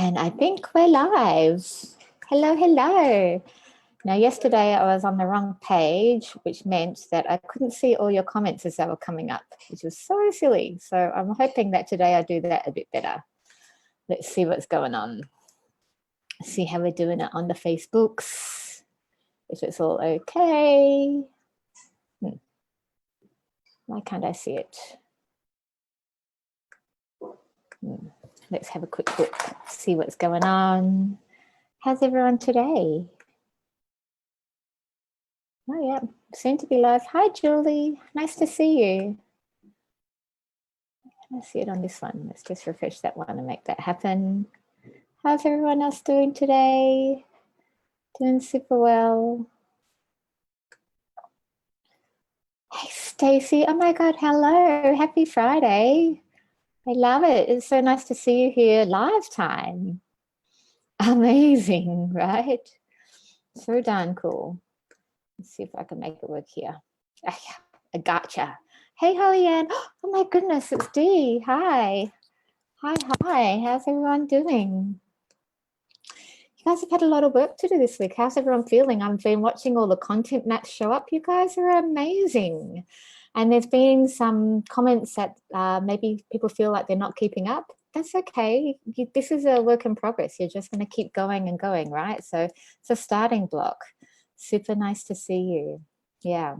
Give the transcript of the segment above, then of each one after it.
And I think we're live. Hello, hello. Now, yesterday I was on the wrong page, which meant that I couldn't see all your comments as they were coming up, which was so silly. So I'm hoping that today I do that a bit better. Let's see what's going on. See how we're doing it on the Facebooks. If it's all okay. Why can't I see it? Let's have a quick look, see what's going on. How's everyone today? Oh yeah, soon to be live. Hi Julie, nice to see you. I see it on this one. Let's just refresh that one and make that happen. How's everyone else doing today? Doing super well. Hey Stacey, oh my God, hello, happy Friday. I love it. It's so nice to see you here live time. Amazing, right? So darn cool. Let's see if I can make it work here. I gotcha. Hey, Holly Ann. Oh my goodness, it's Dee. Hi. Hi. How's everyone doing? You guys have had a lot of work to do this week. How's everyone feeling? I've been watching all the content mats show up. You guys are amazing. And there's been some comments that maybe people feel like they're not keeping up. That's okay. This is a work in progress. You're just going to keep going and going, right? So it's a starting block. Super nice to see you. Yeah.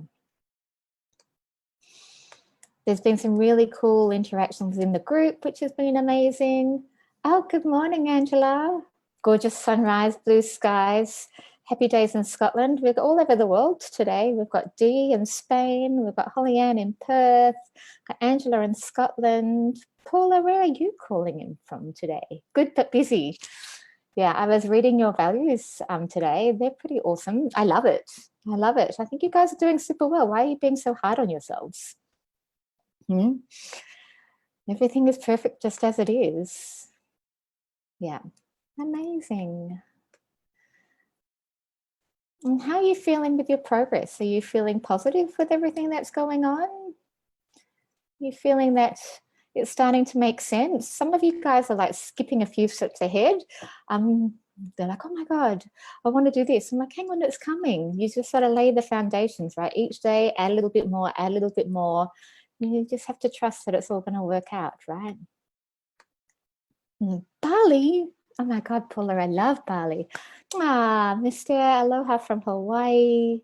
There's been some really cool interactions in the group, which has been amazing. Oh, good morning, Angela. Gorgeous sunrise, blue skies. Happy days in Scotland. We're all over the world today. We've got Dee in Spain. We've got Holly Ann in Perth. Got Angela in Scotland. Paula, where are you calling in from today? Good but busy. Yeah, I was reading your values today. They're pretty awesome. I love it. I love it. I think you guys are doing super well. Why are you being so hard on yourselves? Everything is perfect just as it is. Yeah, amazing. And how are you feeling with your progress? Are you feeling positive with everything that's going on? Are you feeling that it's starting to make sense? Some of you guys are like skipping a few steps ahead. They're like, oh my God, I want to do this. I'm like, hang on, it's coming. You just sort of lay the foundations, right? Each day, add a little bit more, add a little bit more. You just have to trust that it's all going to work out, right? Bali. Oh my God, Paula, I love Bali. Ah, Mr. Aloha from Hawaii.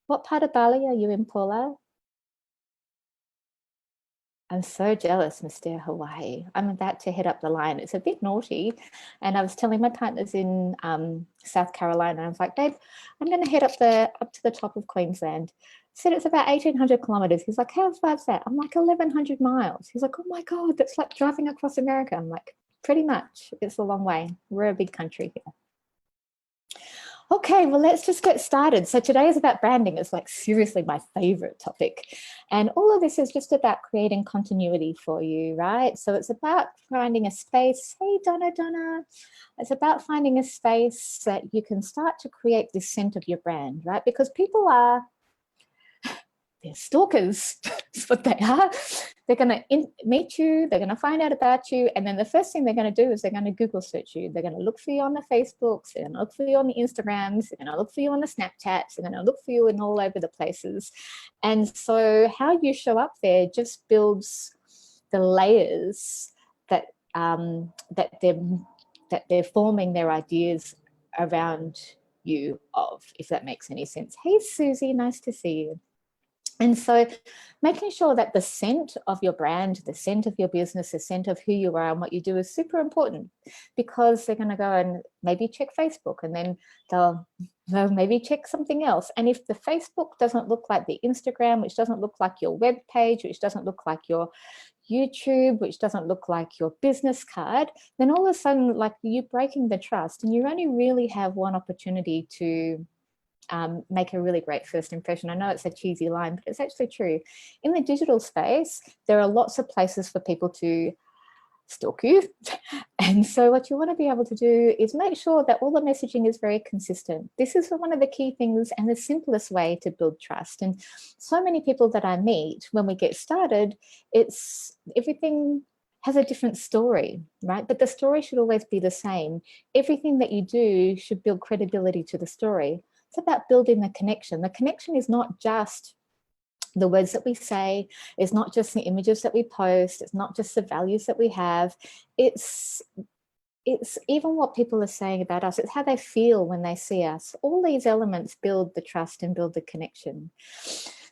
What part of Bali are you in, Paula? I'm so jealous, Mr. Hawaii. I'm about to head up the line. It's a bit naughty. And I was telling my partners in South Carolina, I was like, babe, I'm going to head up to the top of Queensland. I said it's about 1,800 kilometers. He's like, how far is that? I'm like, 1,100 miles. He's like, oh my God, that's like driving across America. I'm like, pretty much. It's a long way. We're a big country here. Okay, well, let's just get started. So today is about branding. It's like seriously my favorite topic. And all of this is just about creating continuity for you, right? So it's about finding a space. Hey, Donna. It's about finding a space that you can start to create the scent of your brand, right? Because people they're stalkers. That's what they are. They're going to meet you. They're going to find out about you. And then the first thing they're going to do is they're going to Google search you. They're going to look for you on the Facebooks. They're going to look for you on the Instagrams. They're going to look for you on the Snapchats. They're going to look for you in all over the places. And so how you show up there just builds the layers that they're forming their ideas around you of, if that makes any sense. Hey, Susie, nice to see you. And so making sure that the scent of your brand, the scent of your business, the scent of who you are and what you do is super important, because they're going to go and maybe check Facebook, and then they'll maybe check something else. And if the Facebook doesn't look like the Instagram, which doesn't look like your web page, which doesn't look like your YouTube, which doesn't look like your business card, then all of a sudden, like, you're breaking the trust, and you only really have one opportunity to make a really great first impression. I know it's a cheesy line, but it's actually true. In the digital space, there are lots of places for people to stalk you. And so what you want to be able to do is make sure that all the messaging is very consistent. This is one of the key things and the simplest way to build trust. And so many people that I meet when we get started, it's everything has a different story, right? But the story should always be the same. Everything that you do should build credibility to the story. It's about building the connection. The connection is not just the words that we say, it's not just the images that we post, it's not just the values that we have, it's even what people are saying about us, it's how they feel when they see us. All these elements build the trust and build the connection.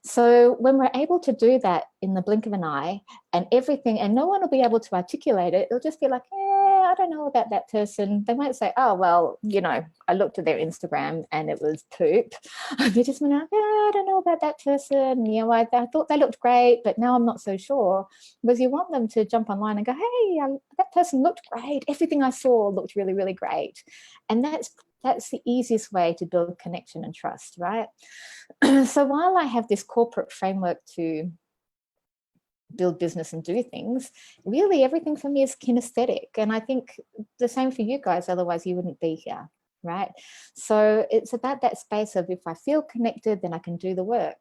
So when we're able to do that in the blink of an eye, and everything, and no one will be able to articulate it, it'll just be like, I don't know about that person. They won't say, oh, well, you know, I looked at their Instagram and it was poop. They just went, I don't know about that person. You know, I thought they looked great, but now I'm not so sure. Because you want them to jump online and go, hey, that person looked great. Everything I saw looked really, really great. And that's the easiest way to build connection and trust, right? So while I have this corporate framework to build business and do things, really everything for me is kinesthetic. And I think the same for you guys, otherwise you wouldn't be here, right? So it's about that space of, if I feel connected, then I can do the work.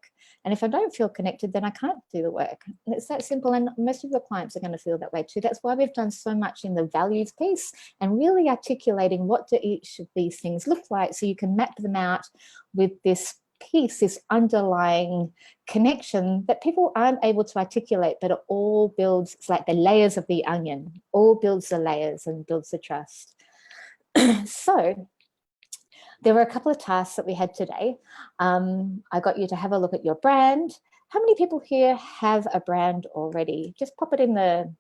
And if I don't feel connected, then I can't do the work. And it's that simple. And most of your clients are going to feel that way too. That's why we've done so much in the values piece and really articulating what do each of these things look like, so you can map them out with this piece, this underlying connection that people aren't able to articulate, but it all builds, it's like the layers of the onion, all builds the layers and builds the trust. So there were a couple of tasks that we had today. I got you to have a look at your brand. How many people here have a brand already? Just pop it in the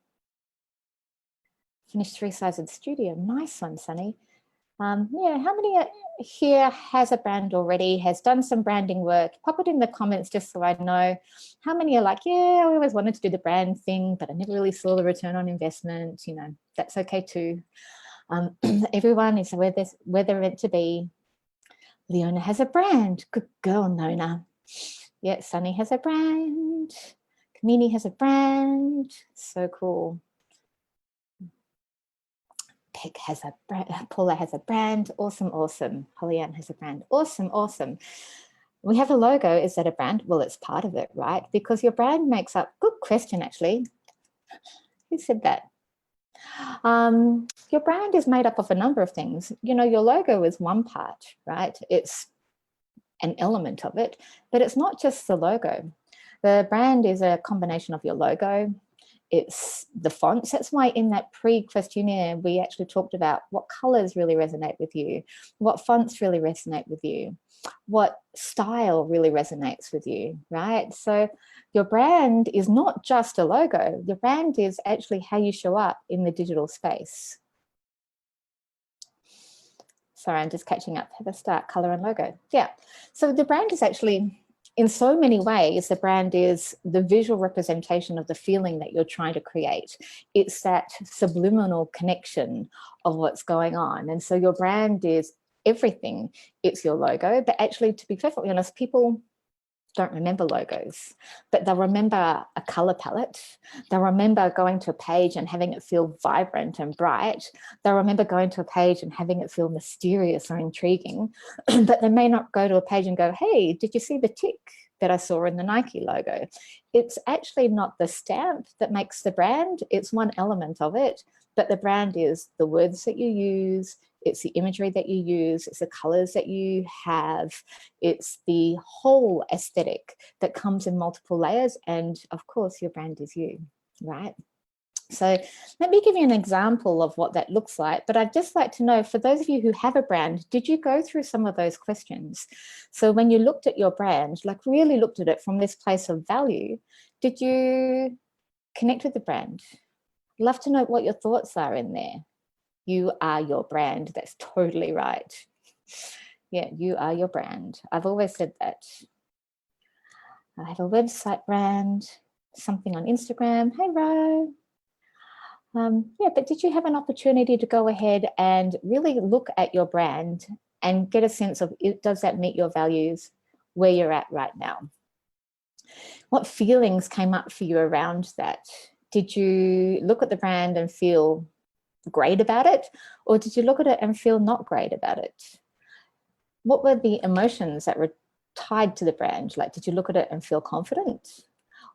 finished three-sided studio. Nice one, Sunny. Yeah, how many here has a brand already, has done some branding work? Pop it in the comments just so I know. How many are like, yeah, I always wanted to do the brand thing, but I never really saw the return on investment. You know, that's okay too. Everyone is where they're meant to be. Leona has a brand. Good girl, Nona. Yeah, Sunny has a brand. Kamini has a brand. So cool. Peg has a brand. Paula has a brand. Awesome, awesome. Hollyann has a brand. Awesome, awesome. We have a logo. Is that a brand? Well, it's part of it, right? Because your brand makes up, good question, actually. Who said that? Your brand is made up of a number of things. You know, your logo is one part, right? It's an element of it, but it's not just the logo. The brand is a combination of your logo. It's the fonts. That's why in that pre-questionnaire, we actually talked about what colors really resonate with you, what fonts really resonate with you, what style really resonates with you, right? So your brand is not just a logo. Your brand is actually how you show up in the digital space. Sorry, I'm just catching up. Have a start, color and logo. Yeah. So the brand is actually, in so many ways, the brand is the visual representation of the feeling that you're trying to create. It's that subliminal connection of what's going on. And so your brand is everything. It's your logo, but actually, to be perfectly honest, people don't remember logos, but they'll remember a color palette. They'll remember going to a page and having it feel vibrant and bright. They'll remember going to a page and having it feel mysterious or intriguing, but they may not go to a page and go, hey, did you see the tick that I saw in the Nike logo? It's actually not the stamp that makes the brand. It's one element of it, but the brand is the words that you use, it's the imagery that you use, it's the colors that you have, it's the whole aesthetic that comes in multiple layers. And of course, your brand is you, right? So let me give you an example of what that looks like. But I'd just like to know, for those of you who have a brand, did you go through some of those questions? So when you looked at your brand, like really looked at it from this place of value, did you connect with the brand? I'd love to know what your thoughts are in there. You are your brand. That's totally right. Yeah, you are your brand. I've always said that. I have a website brand, something on Instagram. Hey, Ro. Yeah, but did you have an opportunity to go ahead and really look at your brand and get a sense of, does that meet your values where you're at right now? What feelings came up for you around that? Did you look at the brand and feel great about it, or did you look at it and feel not great about it? What were the emotions that were tied to the brand? Like, did you look at it and feel confident,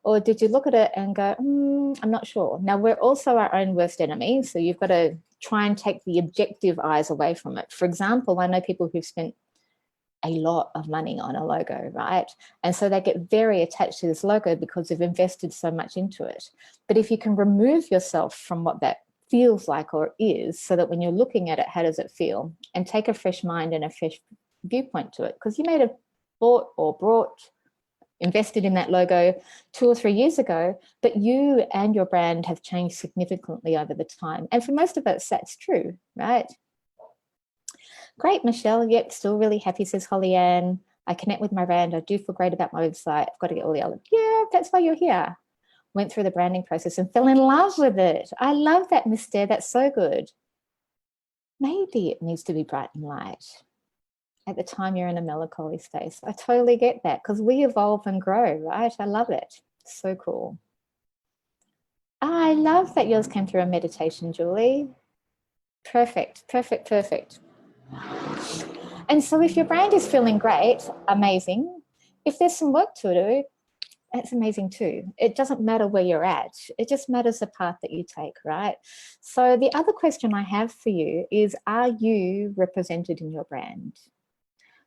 Or did you look at it and go, I'm not sure? Now, we're also our own worst enemy, so you've got to try and take the objective eyes away from it. For example, I know people who've spent a lot of money on a logo, right? And so they get very attached to this logo because they've invested so much into it. But if you can remove yourself from what that feels like or is, so that when you're looking at it, how does it feel? And take a fresh mind and a fresh viewpoint to it, because you may have bought or brought, invested in that logo 2 or 3 years ago, but you and your brand have changed significantly over the time. And for most of us, that's true, right? Great, Michelle. Yep, still really happy, says Holly Ann. I connect with my brand. I do feel great about my website. I've got to get all the other. Yeah, that's why you're here. Went through the branding process and fell in love with it. I love that, Miss Dare. That's so good. Maybe it needs to be bright and light at the time you're in a melancholy space. I totally get that, because we evolve and grow, right? I love it. So cool. I love that yours came through a meditation, Julie. Perfect, perfect, perfect. And so if your brand is feeling great, amazing. If there's some work to do, that's amazing too. It doesn't matter where you're at. It just matters the path that you take, right? So the other question I have for you is, are you represented in your brand?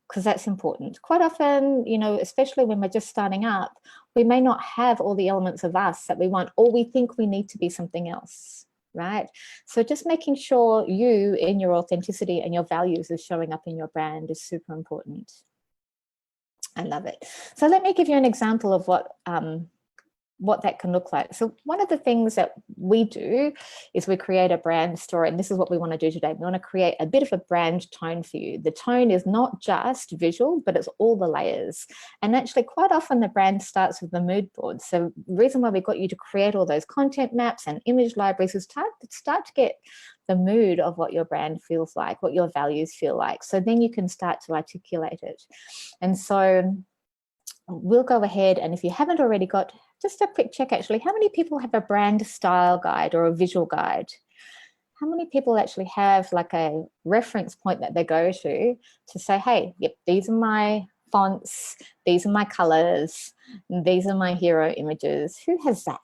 Because that's important. Quite often, you know, especially when we're just starting up, we may not have all the elements of us that we want, or we think we need to be something else, right? So just making sure you, in your authenticity and your values, is showing up in your brand is super important. I love it. So let me give you an example of what that can look like. So one of the things that we do is we create a brand story, and this is what we want to do today. We want to create a bit of a brand tone for you. The tone is not just visual, but it's all the layers. And actually quite often the brand starts with the mood board. So the reason why we got you to create all those content maps and image libraries is start to get the mood of what your brand feels like, what your values feel like. So then you can start to articulate it. And so we'll go ahead, and if you haven't already got, just a quick check actually, how many people have a brand style guide or a visual guide? How many people actually have like a reference point that they go to say, hey, yep, these are my fonts, these are my colors, these are my hero images? Who has that?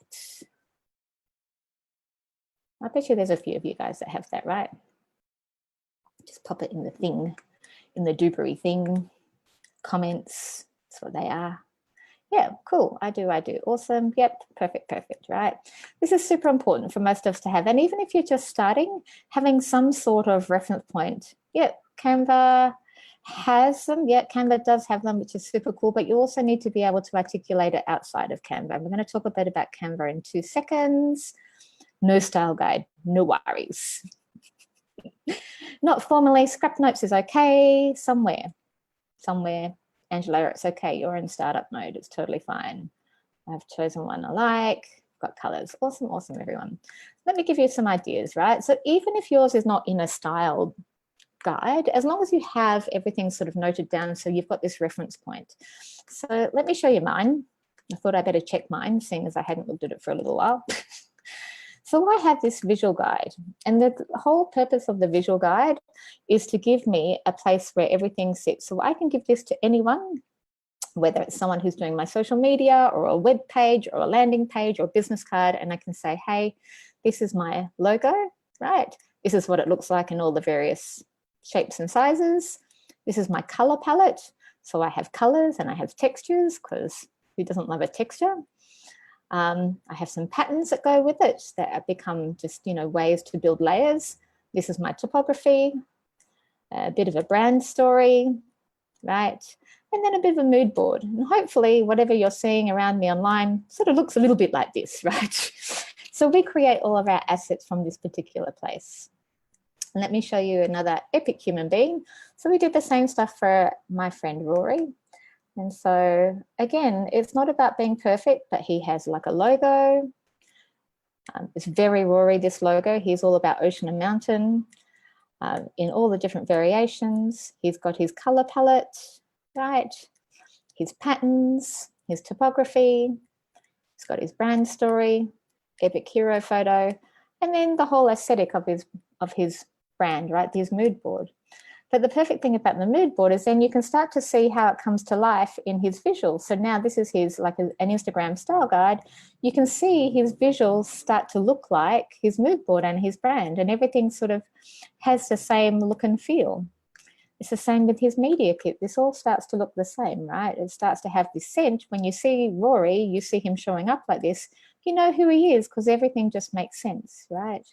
I bet you there's a few of you guys that have that, right? Just pop it in the thing, in the Dubery thing, comments, that's what they are. Yeah, cool. I do. Awesome. Yep. Perfect. Right. This is super important for most of us to have. And even if you're just starting, having some sort of reference point. Yep. Canva has them. Yeah, Canva does have them, which is super cool. But you also need to be able to articulate it outside of Canva. We're going to talk a bit about Canva in 2 seconds. No style guide. No worries. Not formally. Scrap notes is okay. Somewhere. Angela, it's okay. You're in startup mode. It's totally fine. I've chosen one I like. Got colors. Awesome, everyone. Let me give you some ideas, right? So even if yours is not in a style guide, as long as you have everything sort of noted down, so you've got this reference point. So let me show you mine. I thought I better check mine, seeing as I hadn't looked at it for a little while. So I have this visual guide, and the whole purpose of the visual guide is to give me a place where everything sits. So I can give this to anyone, whether it's someone who's doing my social media or a web page or a landing page or a business card, and I can say, hey, this is my logo, right? This is what it looks like in all the various shapes and sizes. This is my color palette. So I have colors and I have textures, because who doesn't love a texture? I have some patterns that go with it that become just, you know, ways to build layers. This is my typography, a bit of a brand story, right? And then a bit of a mood board. And hopefully whatever you're seeing around me online sort of looks a little bit like this, right? So we create all of our assets from this particular place. And let me show you another epic human being. So we did the same stuff for my friend Rory. And so again, it's not about being perfect, but he has like a logo. It's very Rory, this logo. He's all about ocean and mountain in all the different variations. He's got his color palette, right? His patterns, his typography. He's got his brand story, epic hero photo, and then the whole aesthetic of his brand, right? His mood board. But the perfect thing about the mood board is then you can start to see how it comes to life in his visuals. So now this is his like an Instagram style guide. You can see his visuals start to look like his mood board and his brand, and everything sort of has the same look and feel. It's the same with his media kit. This all starts to look the same, right? It starts to have this scent. When you see Rory, you see him showing up like this, you know who he is because everything just makes sense, right?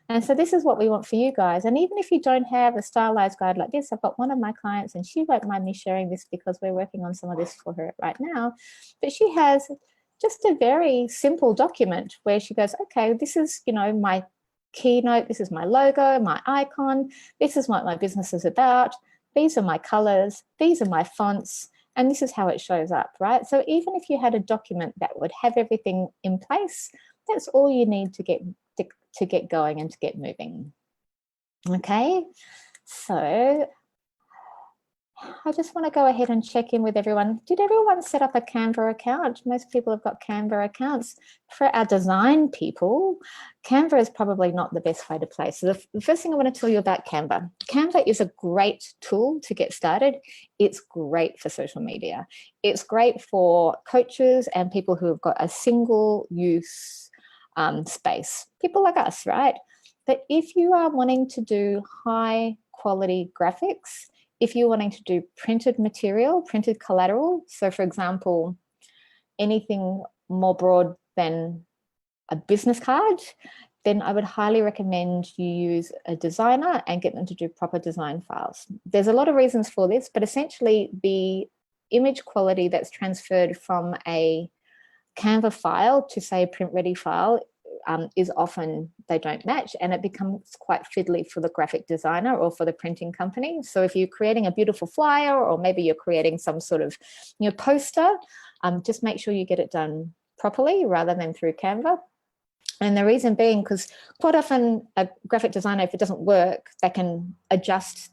And so this is what we want for you guys. And even if you don't have a stylized guide like this, I've got one of my clients, and she won't mind me sharing this because we're working on some of this for her right now, but she has just a very simple document where she goes, okay, this is, you know, my keynote, this is my logo, my icon, this is what my business is about, these are my colors, these are my fonts, and this is how it shows up, right? So even if you had a document that would have everything in place, that's all you need to get going and to get moving. Okay, so I just want to go ahead and check in with everyone. Did everyone set up a Canva account? Most people have got Canva accounts. For our design people, Canva is probably not the best way to play. So the first thing I want to tell you about Canva. Canva is a great tool to get started. It's great for social media. It's great for coaches and people who have got a single use space. People like us, right? But if you are wanting to do high quality graphics, if you're wanting to do printed material, printed collateral, so for example, anything more broad than a business card, then I would highly recommend you use a designer and get them to do proper design files. There's a lot of reasons for this, but essentially the image quality that's transferred from a Canva file to say a print ready file is often they don't match, and it becomes quite fiddly for the graphic designer or for the printing company. So if you're creating a beautiful flyer, or maybe you're creating some sort of, you know, poster, just make sure you get it done properly rather than through Canva. And the reason being, because quite often a graphic designer, if it doesn't work, they can adjust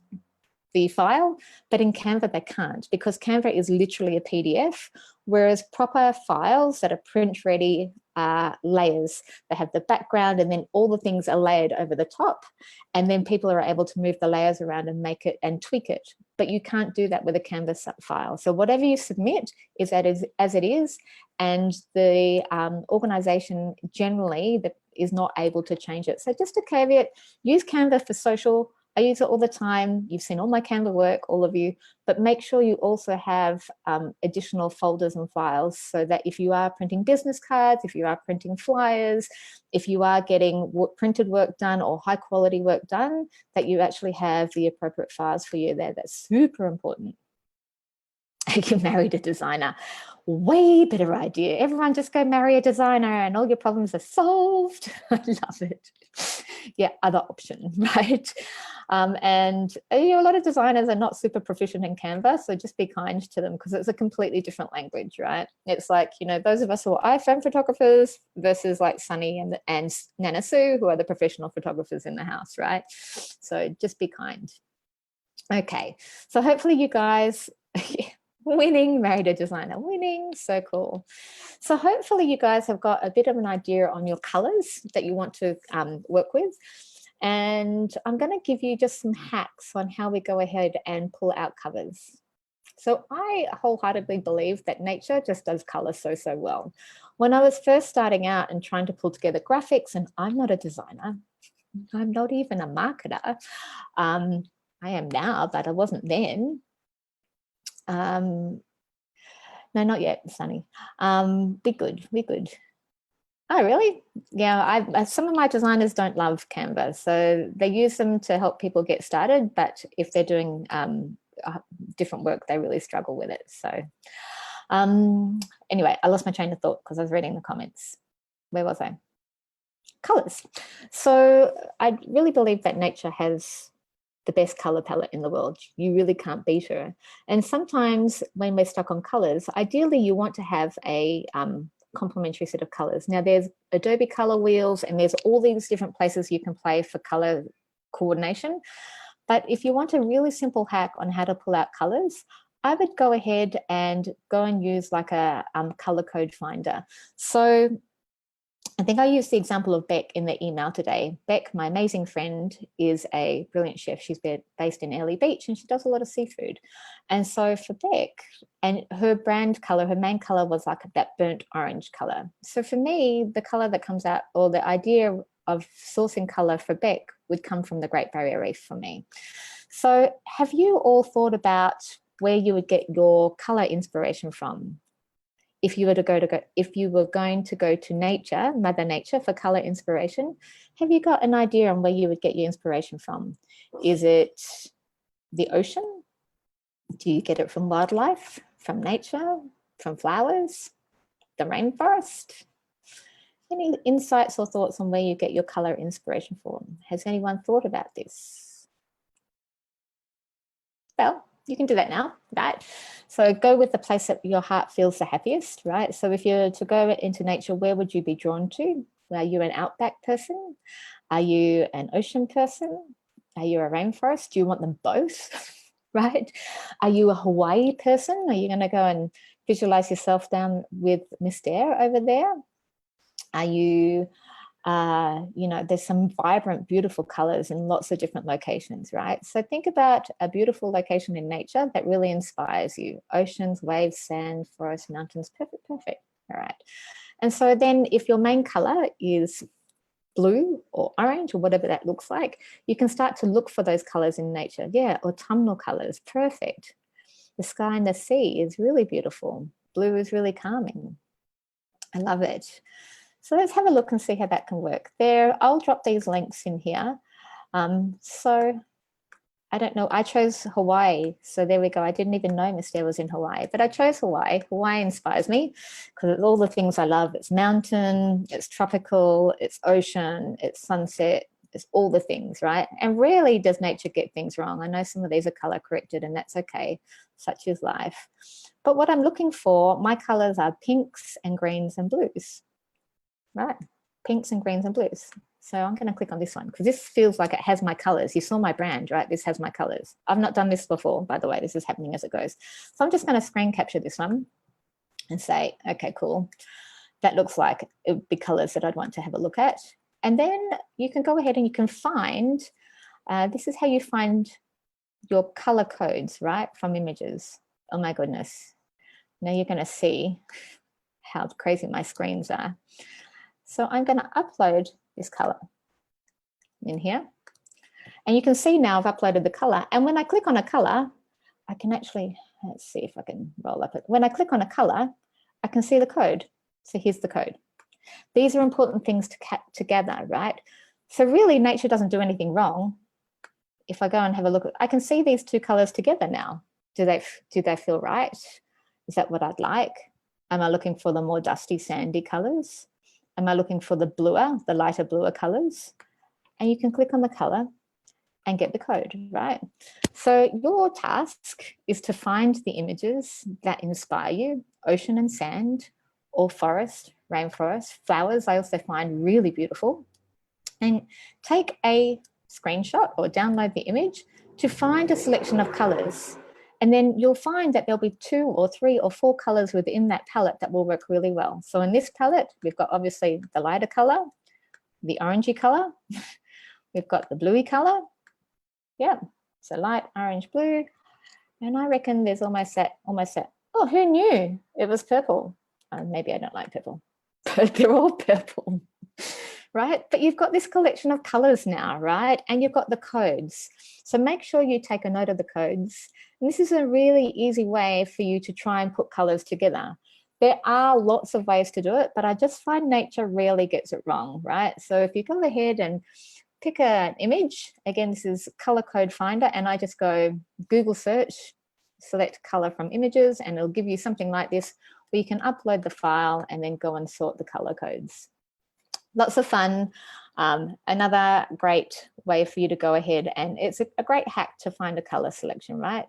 the file, but in Canva they can't, because Canva is literally a PDF, whereas proper files that are print ready are layers. They have the background and then all the things are layered over the top, and then people are able to move the layers around and make it and tweak it. But you can't do that with a Canva file. So whatever you submit is as it is, and the organization generally is not able to change it. So just a caveat, use Canva for social. I use it all the time. You've seen all my Canva work, all of you, but make sure you also have additional folders and files so that if you are printing business cards, if you are printing flyers, if you are getting printed work done or high quality work done, that you actually have the appropriate files for you there. That's super important. You married a designer. Way better idea. Everyone just go marry a designer and all your problems are solved. I love it. Yeah, other option, right? And you know, a lot of designers are not super proficient in Canva, so just be kind to them because it's a completely different language, right? It's like, you know, those of us who are iPhone photographers versus like Sunny and Nana Sue, who are the professional photographers in the house, right? So just be kind. Okay, so hopefully you guys... Winning, married a designer, winning, so cool. So hopefully you guys have got a bit of an idea on your colors that you want to work with. And I'm going to give you just some hacks on how we go ahead and pull out covers. So I wholeheartedly believe that nature just does color so well. When I was first starting out and trying to pull together graphics, and I'm not a designer, I'm not even a marketer. I am now, but I wasn't then. No, not yet, Sunny. Be good. Oh, really? Yeah, some of my designers don't love Canva, so they use them to help people get started, but if they're doing different work, they really struggle with it. So anyway, I lost my train of thought because I was reading the comments. Where was I? Colors. So I really believe that nature has the best color palette in the world. You really can't beat her. And sometimes when we're stuck on colors, ideally you want to have a complementary set of colors. Now there's Adobe color wheels and there's all these different places you can play for color coordination. But if you want a really simple hack on how to pull out colors, I would go ahead and use like a color code finder. So I think I used the example of Beck in the email today. Beck, my amazing friend, is a brilliant chef. She's based in Airlie Beach and she does a lot of seafood. And so for Beck, and her brand color, her main color was like that burnt orange color. So for me, the color that comes out, or the idea of sourcing color for Beck would come from the Great Barrier Reef for me. So have you all thought about where you would get your color inspiration from? If you were going to go to nature, Mother Nature, for color inspiration, have you got an idea on where you would get your inspiration from? Is it the ocean? Do you get it from wildlife, from nature, from flowers, the rainforest? Any insights or thoughts on where you get your color inspiration from? Has anyone thought about this? Well, you can do that now, right? So go with the place that your heart feels the happiest, right? So if you're to go into nature, where would you be drawn to? Are you an outback person? Are you an ocean person? Are you a rainforest? Do you want them both, right? Are you a Hawaii person? Are you going to go and visualize yourself down with Miss Dare over there? Are you there's some vibrant, beautiful colors in lots of different locations, right? So think about a beautiful location in nature that really inspires you. Oceans, waves, sand, forests, mountains, perfect, perfect. All right. And so then if your main color is blue or orange or whatever that looks like, you can start to look for those colors in nature. Yeah, autumnal colors, perfect. The sky and the sea is really beautiful. Blue is really calming. I love it. So let's have a look and see how that can work. I'll drop these links in here. So I don't know, I chose Hawaii. So there we go. I didn't even know Miss Dare was in Hawaii, but I chose Hawaii. Hawaii inspires me because it's all the things I love. It's mountain, it's tropical, it's ocean, it's sunset, it's all the things, right? And rarely does nature get things wrong. I know some of these are color corrected and that's okay, such is life. But what I'm looking for, my colors are pinks and greens and blues. Right, pinks and greens and blues. So I'm going to click on this one because this feels like it has my colors. You saw my brand, right? This has my colors. I've not done this before, by the way. This is happening as it goes. So I'm just going to screen capture this one and say, okay, cool. That looks like it would be colors that I'd want to have a look at. And then you can go ahead and you can find, this is how you find your color codes, right, from images. Oh my goodness. Now you're going to see how crazy my screens are. So I'm going to upload this color in here. And you can see now I've uploaded the color. And when I click on a color, I can actually, let's see if I can roll up it. When I click on a color, I can see the code. So here's the code. These are important things to gather, right? So really nature doesn't do anything wrong. If I go and have a look, I can see these two colors together now. Do they feel right? Is that what I'd like? Am I looking for the more dusty, sandy colors? Am I looking for the bluer, the lighter bluer colors? And you can click on the color and get the code, right? So your task is to find the images that inspire you, ocean and sand, or forest, rainforest, flowers I also find really beautiful. And take a screenshot or download the image to find a selection of colors. And then you'll find that there'll be 2 or 3 or 4 colors within that palette that will work really well. So in this palette, we've got obviously the lighter color, the orangey color, we've got the bluey color. Yeah, so light, orange, blue. And I reckon there's almost that. Oh, who knew it was purple? Maybe I don't like purple, but they're all purple. Right? But you've got this collection of colors now, right? And you've got the codes. So make sure you take a note of the codes. And this is a really easy way for you to try and put colors together. There are lots of ways to do it, but I just find nature rarely gets it wrong, right? So if you go ahead and pick an image, again, this is Color Code Finder, and I just go Google search, select color from images, and it'll give you something like this, where you can upload the file and then go and sort the color codes. Lots of fun. Another great way for you to go ahead, and it's a great hack to find a color selection, right?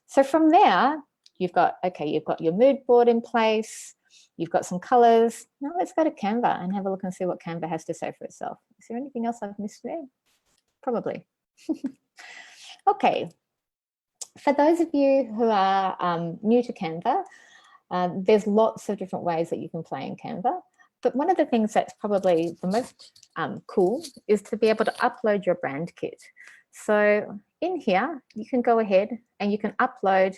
So from there, you've got your mood board in place, you've got some colors. Now let's go to Canva and have a look and see what Canva has to say for itself. Is there anything else I've missed there? Probably. Okay. For those of you who are new to Canva, there's lots of different ways that you can play in Canva. But one of the things that's probably the most cool is to be able to upload your brand kit. So in here, you can go ahead and you can upload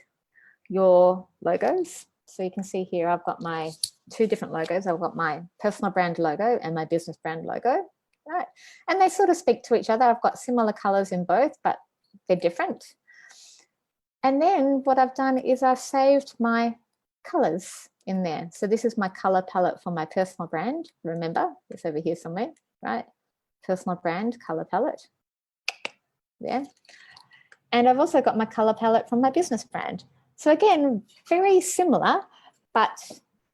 your logos. So you can see here, I've got my 2 different logos. I've got my personal brand logo and my business brand logo, right? And they sort of speak to each other. I've got similar colors in both, but they're different. And then what I've done is I've saved my colors in there. So this is my color palette for my personal brand. Remember, it's over here somewhere, right? Personal brand color palette there. And I've also got my color palette from my business brand. So again, very similar, but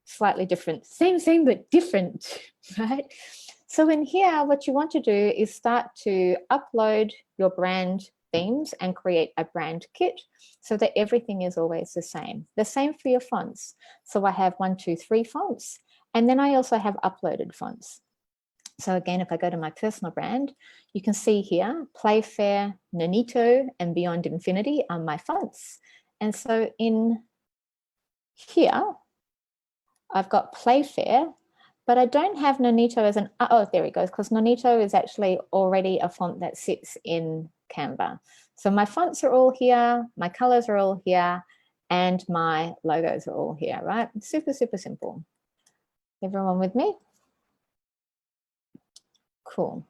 slightly different. Same, but different, right? So in here, what you want to do is start to upload your brand themes and create a brand kit so that everything is always the same. The same for your fonts. So I have 1, 2, 3 fonts, and then I also have uploaded fonts. So again, if I go to my personal brand, you can see here, Playfair, Nonito, and Beyond Infinity are my fonts. And so in here, I've got Playfair, but I don't have Nonito as an, oh, there it goes, because Nonito is actually already a font that sits in Canva. So my fonts are all here, my colors are all here, and my logos are all here, right? Super, super simple. Everyone with me? Cool.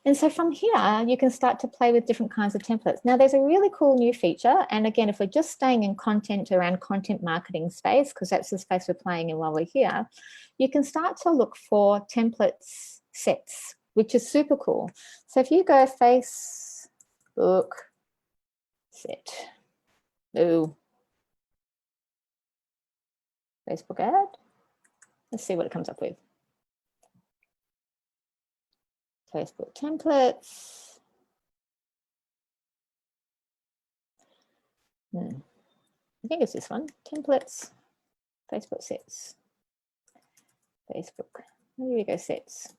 And so from here, you can start to play with different kinds of templates. Now, there's a really cool new feature. And again, if we're just staying in content around content marketing space, because that's the space we're playing in while we're here, you can start to look for templates sets, which is super cool. So if you go Facebook set, ooh, Facebook ad, let's see what it comes up with. Facebook templates. I think it's this one, templates, Facebook sets. Facebook, maybe we go sets.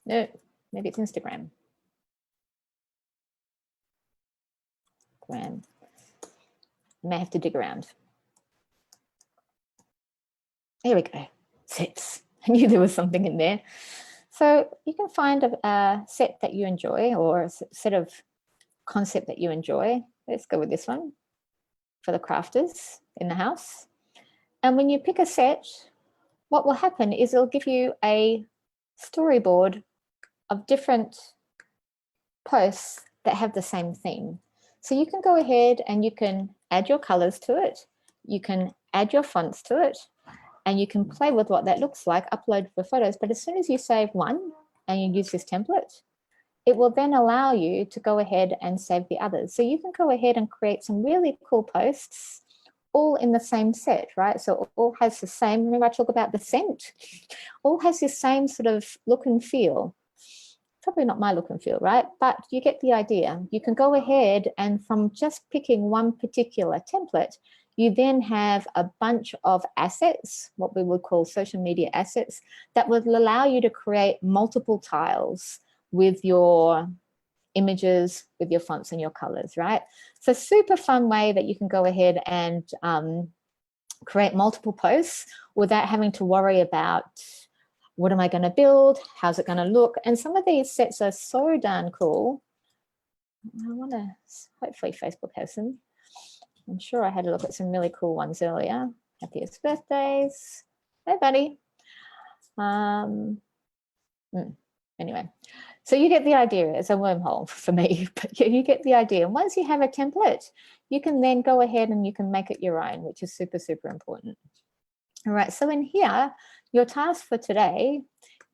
No, maybe it's Instagram. I may have to dig around. Here we go, sets. I knew there was something in there. So you can find a set that you enjoy or a set of concept that you enjoy. Let's go with this one for the crafters in the house. And when you pick a set, what will happen is it'll give you a storyboard of different posts that have the same theme. So you can go ahead and you can add your colors to it. You can add your fonts to it. And you can play with what that looks like, upload for photos. But as soon as you save one and you use this template, it will then allow you to go ahead and save the others. So you can go ahead and create some really cool posts all in the same set, right? So all has the same, remember I talk about the scent, all has the same sort of look and feel. Probably not my look and feel, right? But you get the idea. You can go ahead and from just picking one particular template, you then have a bunch of assets, what we would call social media assets, that will allow you to create multiple tiles with your images, with your fonts and your colors, right? So super fun way that you can go ahead and create multiple posts without having to worry about what am I going to build? How's it going to look? And some of these sets are so darn cool. I want to, hopefully Facebook has them. I'm sure I had a look at some really cool ones earlier. Happiest birthdays. Hey, buddy. Anyway, so you get the idea. It's a wormhole for me, but you get the idea. And once you have a template, you can then go ahead and you can make it your own, which is super, super important. All right, so in here, your task for today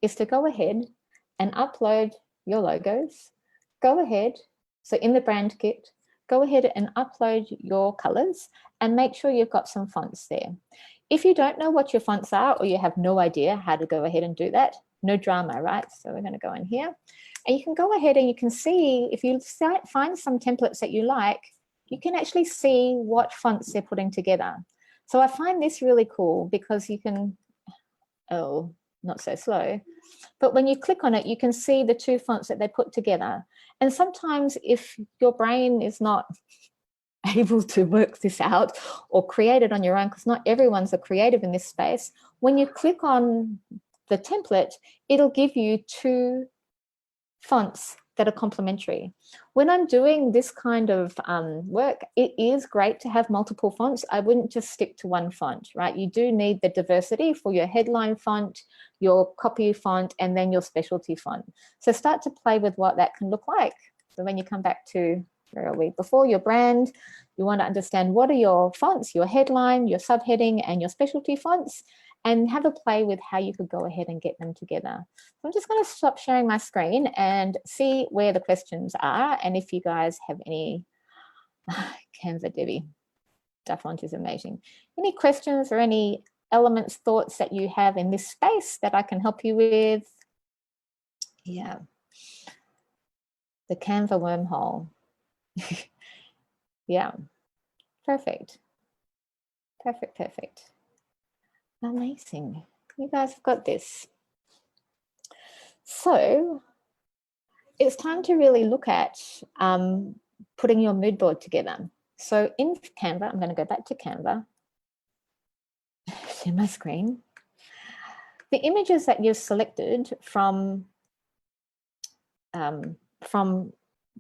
is to go ahead and upload your logos. Go ahead, so in the brand kit, go ahead and upload your colors and make sure you've got some fonts there. If you don't know what your fonts are or you have no idea how to go ahead and do that, no drama, right? So we're going to go in here and you can go ahead and you can see, if you find some templates that you like, you can actually see what fonts they're putting together. So I find this really cool because you can, oh, not so slow, but when you click on it, you can see the two fonts that they put together. And sometimes if your brain is not able to work this out or create it on your own, because not everyone's a creative in this space, when you click on the template, it'll give you 2 fonts that are complementary. When I'm doing this kind of work, it is great to have multiple fonts. I wouldn't just stick to one font, right? You do need the diversity for your headline font, your copy font, and then your specialty font. So start to play with what that can look like. So when you come back to, where are we? Before your brand, you want to understand what are your fonts, your headline, your subheading, and your specialty fonts, and have a play with how you could go ahead and get them together. So I'm just going to stop sharing my screen and see where the questions are. And if you guys have any, Canva Debbie, that font is amazing. Any questions or any elements, thoughts that you have in this space that I can help you with? Yeah. The Canva wormhole. Yeah. Perfect. Perfect, perfect. Amazing. You guys have got this. So it's time to really look at putting your mood board together. So in Canva, I'm going to go back to Canva, share my screen. The images that you've selected from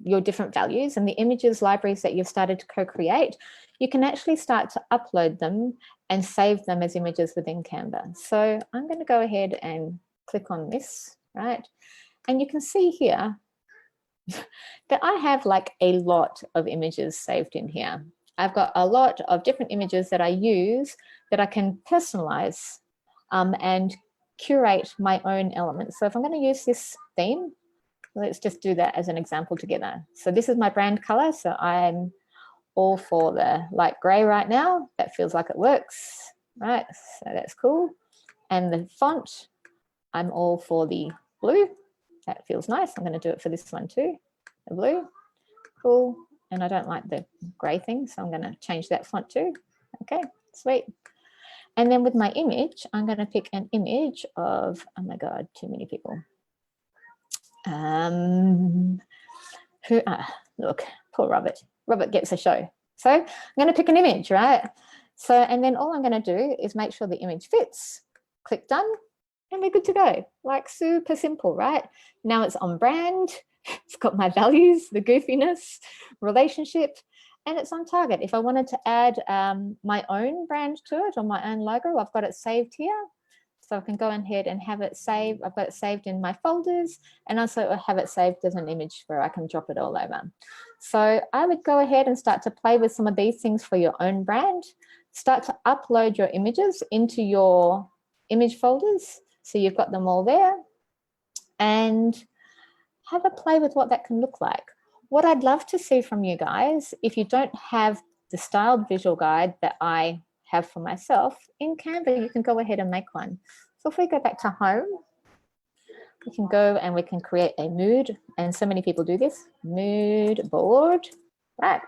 your different values and the images libraries that you've started to co-create, you can actually start to upload them and save them as images within Canva. So I'm going to go ahead and click on this, right? And you can see here that I have like a lot of images saved in here. I've got a lot of different images that I use that I can personalize and curate my own elements. So if I'm going to use this theme, let's just do that as an example together. So this is my brand color. So I'm all for the light gray right now. That feels like it works, right? So that's cool. And the font, I'm all for the blue. That feels nice. I'm going to do it for this one too, the blue. Cool. And I don't like the gray thing, so I'm going to change that font too. Okay, sweet. And then with my image, I'm going to pick an image of, oh my God, too many people. Look, poor Robert. Robert gets a show. So I'm going to pick an image, right? So, and then all I'm going to do is make sure the image fits. Click done, and we're good to go. Like super simple, right? Now it's on brand. It's got my values, the goofiness, relationship, and it's on target. If I wanted to add my own brand to it or my own logo, I've got it saved here. So I can go ahead and have it saved. I've got it saved in my folders, and also have it saved as an image where I can drop it all over. So I would go ahead and start to play with some of these things for your own brand. Start to upload your images into your image folders. So you've got them all there, and have a play with what that can look like. What I'd love to see from you guys, if you don't have the styled visual guide that I have for myself, in Canva, you can go ahead and make one. So if we go back to home, we can go and we can create a mood, and so many people do this, mood board, right?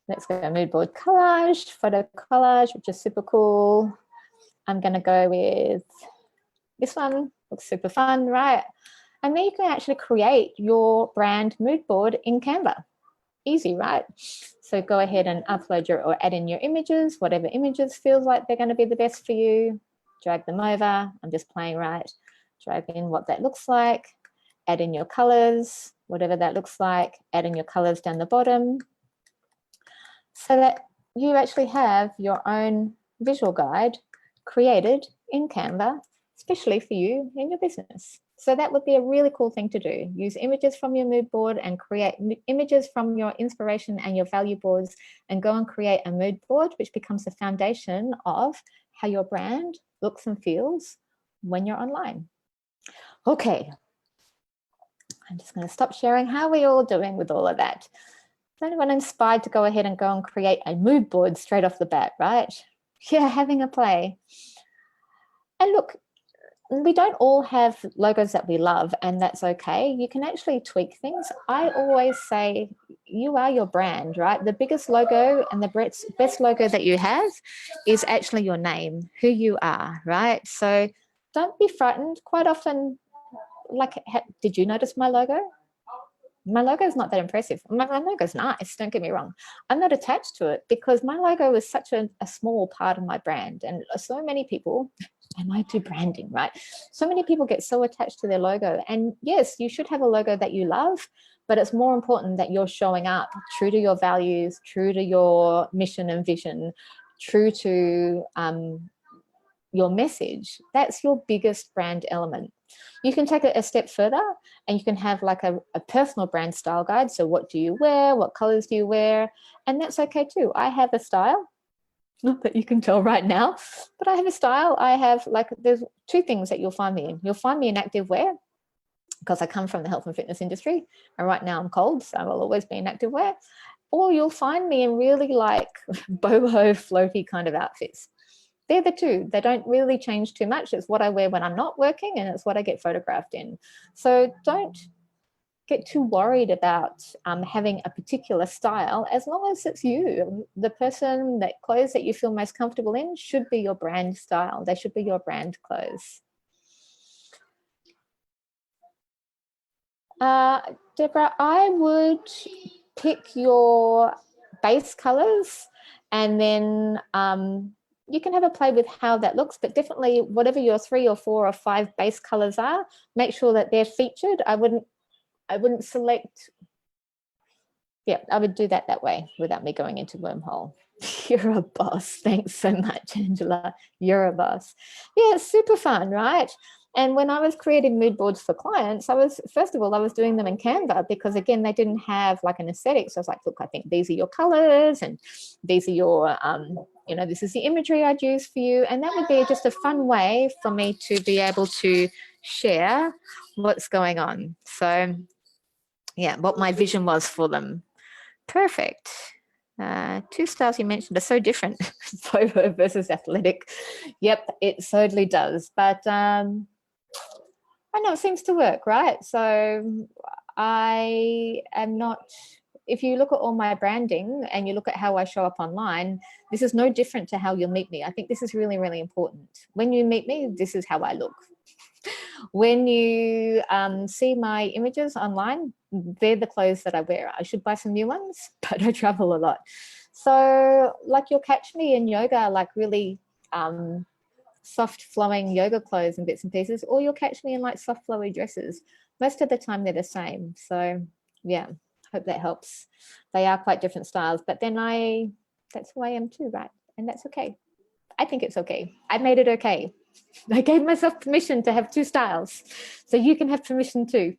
Let's go mood board collage, photo collage, which is super cool. I'm gonna go with this one, looks super fun, right? And then you can actually create your brand mood board in Canva. Easy, right? So go ahead and upload your or add in your images, whatever images feels like they're going to be the best for you. Drag them over. I'm just playing, right? Drag in what that looks like. Add in your colors, whatever that looks like. Add in your colors down the bottom, so that you actually have your own visual guide created in Canva, especially for you in your business. So that would be a really cool thing to do. Use images from your mood board and create images from your inspiration and your value boards, and go and create a mood board, which becomes the foundation of how your brand looks and feels when you're online. Okay, I'm just going to stop sharing. How are we all doing with all of that? Is anyone inspired to go ahead and go and create a mood board straight off the bat, right? Yeah, having a play. And look, we don't all have logos that we love, and that's okay. You can actually tweak things. I always say you are your brand, right? The biggest logo and the best logo that you have is actually your name, who you are, right? So don't be frightened. Quite often, like, did you notice my logo? My logo is not that impressive. My logo is nice, don't get me wrong. I'm not attached to it because my logo is such a small part of my brand. And so many people, and I do branding, right? So many people get so attached to their logo. And yes, you should have a logo that you love, but it's more important that you're showing up true to your values, true to your mission and vision, true to your message. That's your biggest brand element. You can take it a step further and you can have like a personal brand style guide. So what do you wear? What colors do you wear? And that's okay too. I have a style, not that you can tell right now, but I have a style. I have like, there's two things that you'll find me in. You'll find me in active wear because I come from the health and fitness industry. And right now I'm cold, so I'll always be in active wear. Or you'll find me in really like boho floaty kind of outfits. They're the two. They don't really change too much. It's what I wear when I'm not working and it's what I get photographed in. So don't get too worried about having a particular style as long as it's you. The person, that clothes that you feel most comfortable in should be your brand style. They should be your brand clothes. Deborah, I would pick your base colors and then you can have a play with how that looks, but definitely whatever your 3 or 4 or 5 base colors are, make sure that they're featured. I wouldn't select. Yeah, I would do that way without me going into wormhole. You're a boss. Thanks so much, Angela. You're a boss. Yeah, it's super fun, right? And when I was creating mood boards for clients, first of all, I was doing them in Canva because again, they didn't have like an aesthetic. So I was like, look, I think these are your colors and these are your, this is the imagery I'd use for you. And that would be just a fun way for me to be able to share what's going on. So yeah, what my vision was for them. Perfect. 2 styles you mentioned are so different, boho versus athletic. Yep, it certainly does. But I know it seems to work, right? So I am not, if you look at all my branding and you look at how I show up online, this is no different to how you'll meet me. I think this is really, really important. When you meet me, this is how I look. When you see my images online, they're the clothes that I wear. I should buy some new ones, but I travel a lot. So like you'll catch me in yoga, like really soft flowing yoga clothes and bits and pieces, or you'll catch me in like soft flowy dresses. Most of the time they're the same. So yeah, hope that helps. They are quite different styles, but then that's who I am too, right? And that's okay. I think it's okay. I made it okay. I gave myself permission to have 2 styles. So you can have permission too.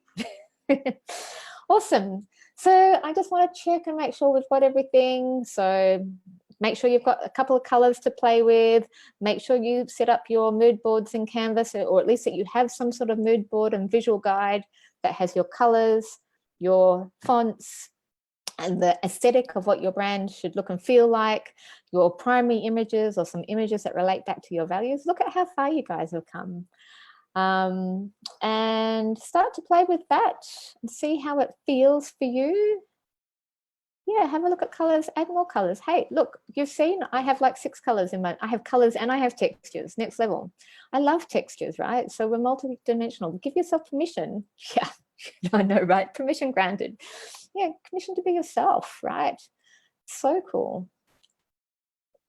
Awesome. So I just want to check and make sure we've got everything. So make sure you've got a couple of colors to play with. Make sure you set up your mood boards in Canvas, or at least that you have some sort of mood board and visual guide that has your colors, your fonts, and the aesthetic of what your brand should look and feel like, your primary images or some images that relate back to your values. Look at how far you guys have come. And start to play with that and see how it feels for you. Yeah, have a look at colors, add more colors. Hey, look, you've seen I have like 6 colors in my, I have colors and I have textures, next level. I love textures, right? So we're multi-dimensional. Give yourself permission. Yeah, I know, right? Permission granted. Yeah, permission to be yourself, right? So cool.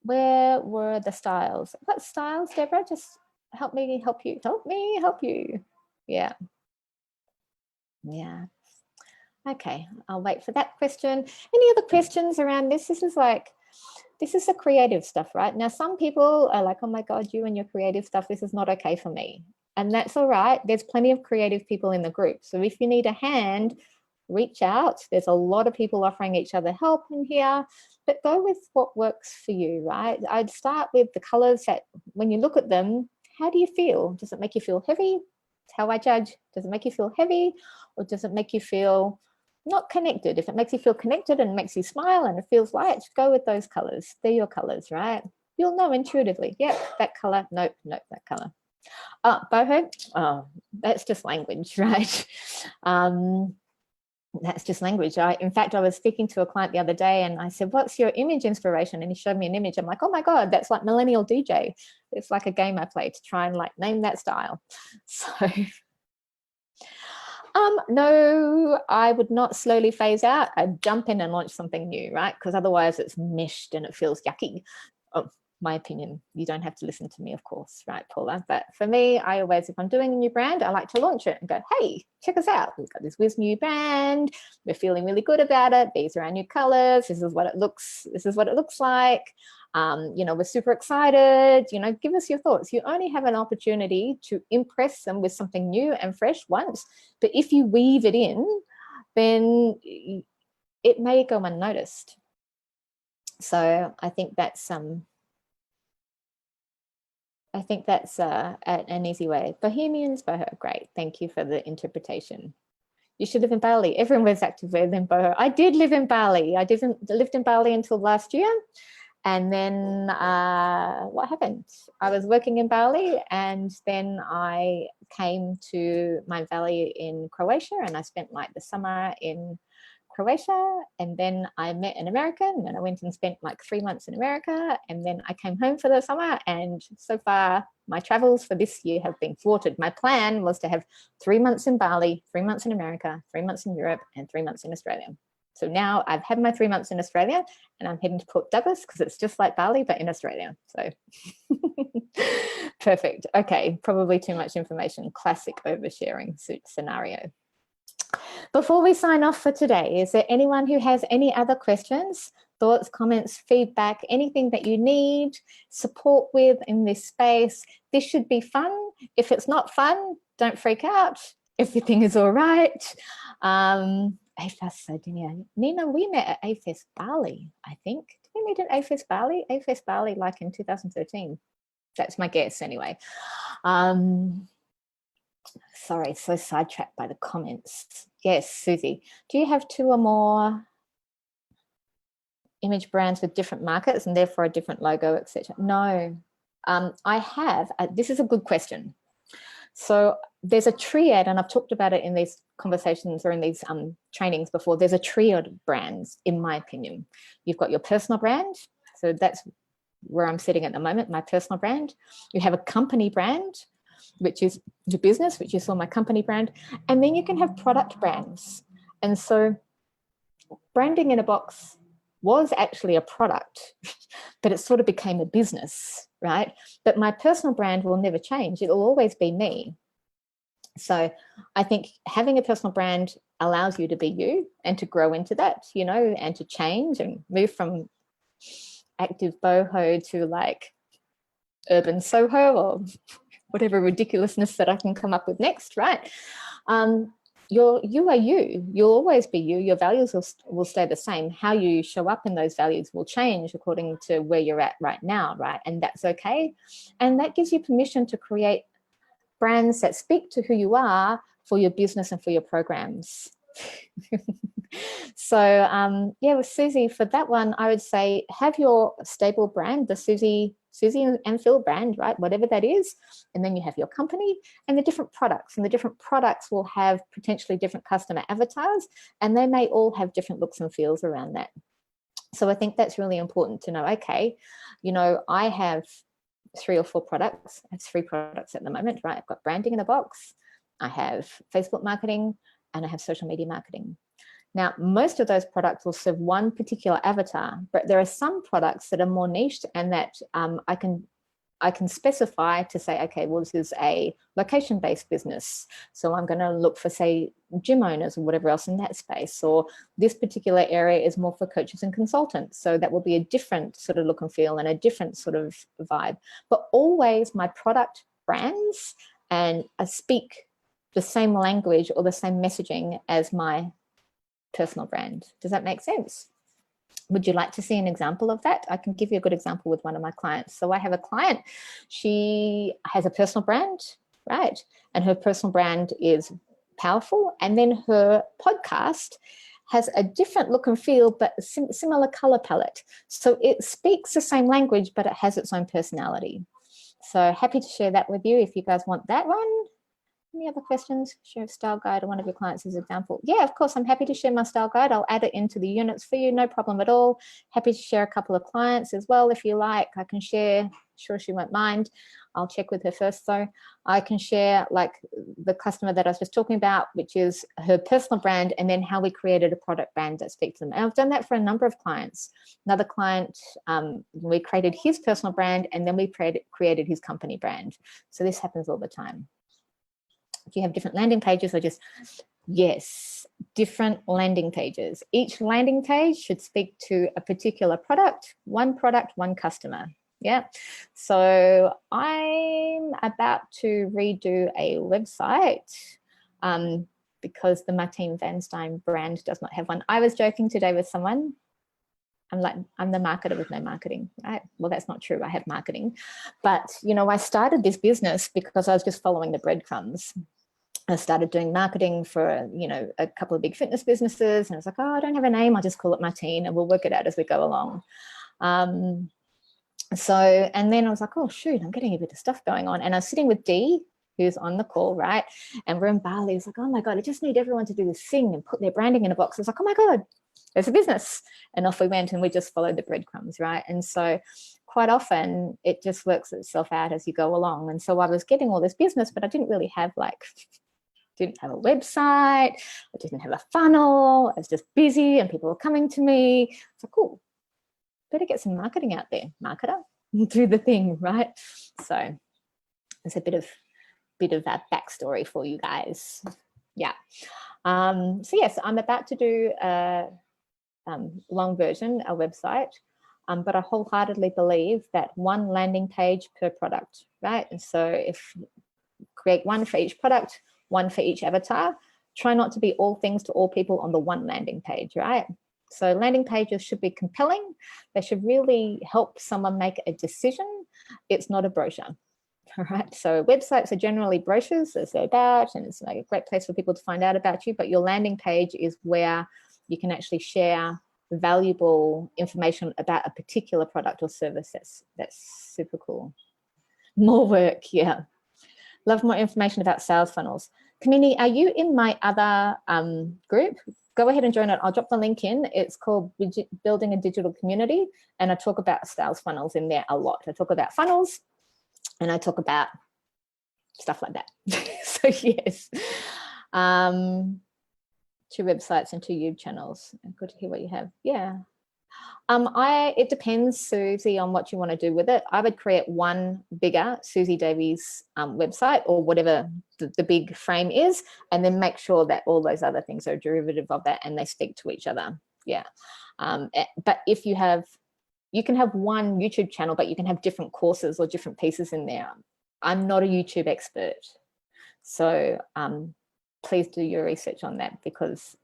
Where were the styles? What styles, Deborah? Just help me help you. Help me help you. Yeah. Yeah. Okay, I'll wait for that question. Any other questions around this? This is the creative stuff, right? Now, some people are like, oh my God, you and your creative stuff, this is not okay for me. And that's all right. There's plenty of creative people in the group. So if you need a hand, reach out. There's a lot of people offering each other help in here, but go with what works for you, right? I'd start with the colors that when you look at them, how do you feel? Does it make you feel heavy? That's how I judge. Does it make you feel heavy, or does it make you feel not connected? If it makes you feel connected and makes you smile and it feels light, go with those colors. They're your colors, right? You'll know intuitively. Yep, that color. Nope, that color. Boho. Oh, that's just language, right? That's just language. In fact, I was speaking to a client the other day and I said, what's your image inspiration? And he showed me an image. I'm like, oh my God, that's like millennial DJ. It's like a game I play to try and like name that style. So No, I would not slowly phase out. I'd jump in and launch something new, right? Because otherwise it's meshed and it feels yucky. Oh, my opinion. You don't have to listen to me, of course, right, Paula? But for me, I always, if I'm doing a new brand, I like to launch it and go, hey, check us out. We've got this whiz new brand. We're feeling really good about it. These are our new colors. This is what it looks like. We're super excited. Give us your thoughts. You only have an opportunity to impress them with something new and fresh once, but if you weave it in, then it may go unnoticed. So I think that's an easy way. Bohemians, boho, great. Thank you for the interpretation. You should live in Bali. Everyone was active in boho. I did live in Bali. I lived in Bali until last year. And then what happened? I was working in Bali, and then I came to my valley in Croatia, and I spent like the summer in Croatia, and then I met an American, and I went and spent like 3 months in America, and then I came home for the summer, and so far my travels for this year have been thwarted. My plan was to have 3 months in Bali, 3 months in America, 3 months in Europe, and 3 months in Australia. So now I've had my 3 months in Australia, and I'm heading to Port Douglas because it's just like Bali, but in Australia. So perfect. Okay, probably too much information. Classic oversharing scenario. Before we sign off for today, is there anyone who has any other questions, thoughts, comments, feedback, anything that you need support with in this space? This should be fun. If it's not fun, don't freak out. Everything is all right. AFES Sardinia. Nina, we met at AFES Bali, I think. Did we meet at AFES Bali? AFES Bali, like in 2013. That's my guess anyway. Sorry, so sidetracked by the comments. Yes, Susie. Do you have 2 or more image brands with different markets and therefore a different logo, etc.? No. I have. This is a good question. So there's a triad, and I've talked about it in these conversations or in these trainings before. There's a triad of brands, in my opinion. You've got your personal brand. So that's where I'm sitting at the moment, my personal brand. You have a company brand, which is your business, which you saw my company brand. And then you can have product brands. And so branding in a box was actually a product, but it sort of became a business, right? But my personal brand will never change. It will always be me. So I think having a personal brand allows you to be you and to grow into that, and to change and move from active boho to like urban Soho or whatever ridiculousness that I can come up with next, right? You are you. You'll always be you. Your values will stay the same. How you show up in those values will change according to where you're at right now, right? And that's okay. And that gives you permission to create brands that speak to who you are for your business and for your programs. So with Susie, for that one, I would say have your stable brand, the Susie and Phil brand, right? Whatever that is. And then you have your company and the different products. And the different products will have potentially different customer avatars, and they may all have different looks and feels around that. So I think that's really important to know. Okay, I have 3 or 4 products. I have 3 products at the moment, right? I've got branding in a box, I have Facebook marketing, and I have social media marketing. Now, most of those products will serve one particular avatar, but there are some products that are more niched and that I can specify to say, okay, well, this is a location-based business. So I'm going to look for, say, gym owners or whatever else in that space. Or this particular area is more for coaches and consultants. So that will be a different sort of look and feel and a different sort of vibe. But always my product brands and I speak the same language or the same messaging as my personal brand. Does that make sense? Would you like to see an example of that? I can give you a good example with one of my clients. So I have a client, she has a personal brand, right? And her personal brand is powerful. And then her podcast has a different look and feel, but similar color palette. So it speaks the same language, but it has its own personality. So happy to share that with you if you guys want that one. Any other questions? Share a style guide or one of your clients as an example. Yeah, of course, I'm happy to share my style guide. I'll add it into the units for you, no problem at all. Happy to share a couple of clients as well if you like. I can share Sure, she won't mind. I'll check with her first though. I can share like the customer that I was just talking about, which is her personal brand, and then how we created a product brand that speaks to them. And I've done that for a number of clients. Another client, we created his personal brand, and then we created his company brand. So this happens all the time. Do you have different landing pages or just, yes, different landing pages. Each landing page should speak to a particular product, one customer. Yeah. So I'm about to redo a website because the Martine Van Stein brand does not have one. I was joking today with someone. I'm like, I'm the marketer with no marketing, right? Well, that's not true. I have marketing. But, you know, I started this business because I was just following the breadcrumbs. I started doing marketing for, you know, a couple of big fitness businesses. And I was like, oh, I don't have a name. I'll just call it Martine and we'll work it out as we go along. So, and then I was like, oh, shoot, I'm getting a bit of stuff going on. And I was sitting with Dee, who's on the call, right? And we're in Bali. It's like, oh my God, I just need everyone to do this thing and put their branding in a box. I was like, oh my God, there's a business. And off we went and we just followed the breadcrumbs, right? And so quite often it just works itself out as you go along. And so I was getting all this business, but I didn't really have didn't have a website. I didn't have a funnel. I was just busy and people were coming to me. It's like, cool, better get some marketing out there, marketer, do the thing, right? So it's a bit of that backstory for you guys. Yeah. So yes, I'm about to do a long version, a website, but I wholeheartedly believe that one landing page per product, right? And so if create one for each product, one for each avatar, try not to be all things to all people on the one landing page, right? So landing pages should be compelling. They should really help someone make a decision. It's not a brochure. All right. So websites are generally brochures, as they're about, and it's like a great place for people to find out about you. But your landing page is where you can actually share valuable information about a particular product or service. That's super cool. More work, yeah. Love more information about sales funnels. Community, are you in my other group? Go ahead and join it. I'll drop the link in. It's called Building a Digital Community, and I talk about sales funnels in there a lot. I talk about funnels, and I talk about stuff like that. So yes, 2 websites and 2 YouTube channels. Good to hear what you have. Yeah. It depends, Susie, on what you want to do with it. I would create one bigger Susie Davies website or whatever the big frame is, and then make sure that all those other things are a derivative of that and they speak to each other. Yeah. But if you can have one YouTube channel, but you can have different courses or different pieces in there. I'm not a YouTube expert. So please do your research on that, because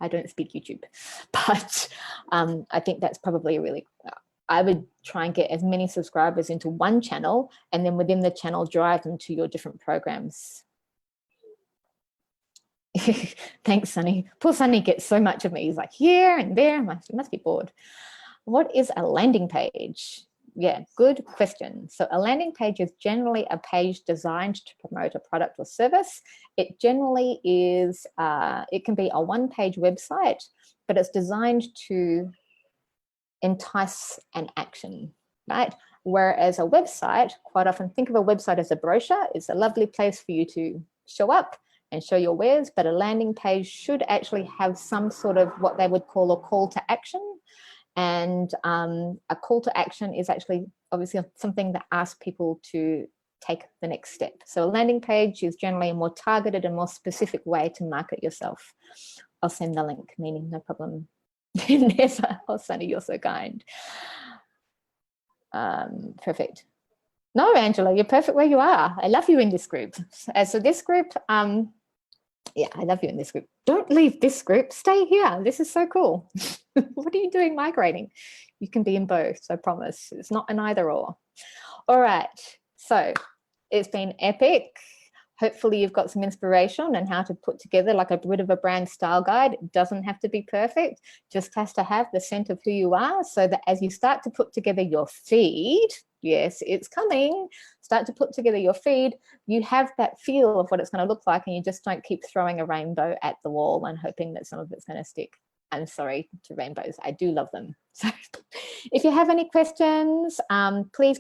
I don't speak YouTube, but I think that's probably a really, I would try and get as many subscribers into one channel, and then within the channel, drive them to your different programs. Thanks, Sunny. Poor Sunny gets so much of me. He's like here and there. He must be bored. What is a landing page? Yeah, good question. So a landing page is generally a page designed to promote a product or service. It generally is, it can be a one-page website, but it's designed to entice an action, right? Whereas a website, quite often think of a website as a brochure. It's a lovely place for you to show up and show your wares, but a landing page should actually have some sort of what they would call a call to action. And a call to action is actually obviously something that asks people to take the next step. So a landing page is generally a more targeted and more specific way to market yourself. I'll send the link, meaning no problem. Oh, Sunny, you're so kind. Perfect. No, Angela, you're perfect where you are. I love you in this group. So this group, yeah, I love you in this group. Don't leave this group. Stay here. This is so cool. What are you doing migrating? You can be in both, I promise. It's not an either or. All right. So it's been epic. Hopefully you've got some inspiration on how to put together like a bit of a brand style guide. It doesn't have to be perfect, just has to have the scent of who you are, so that as you start to put together your feed, yes, it's coming, start to put together your feed, you have that feel of what it's going to look like, and you just don't keep throwing a rainbow at the wall and hoping that some of it's going to stick. I'm sorry to rainbows. I do love them. So if you have any questions, please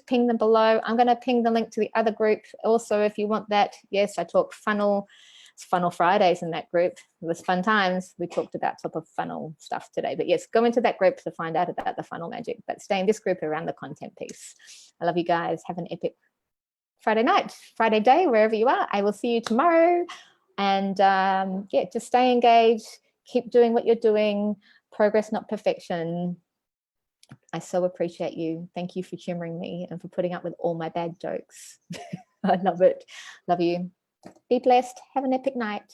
ping them below. I'm going to ping the link to the other group also if you want that. Yes, I talk funnel. It's Funnel Fridays in that group. It was fun times. We talked about top of funnel stuff today. But yes, go into that group to find out about the funnel magic. But stay in this group around the content piece. I love you guys. Have an epic Friday night, Friday day, wherever you are. I will see you tomorrow. And yeah, just stay engaged. Keep doing what you're doing. Progress, not perfection. I so appreciate you. Thank you for humoring me and for putting up with all my bad jokes. I love it. Love you. Be blessed. Have an epic night.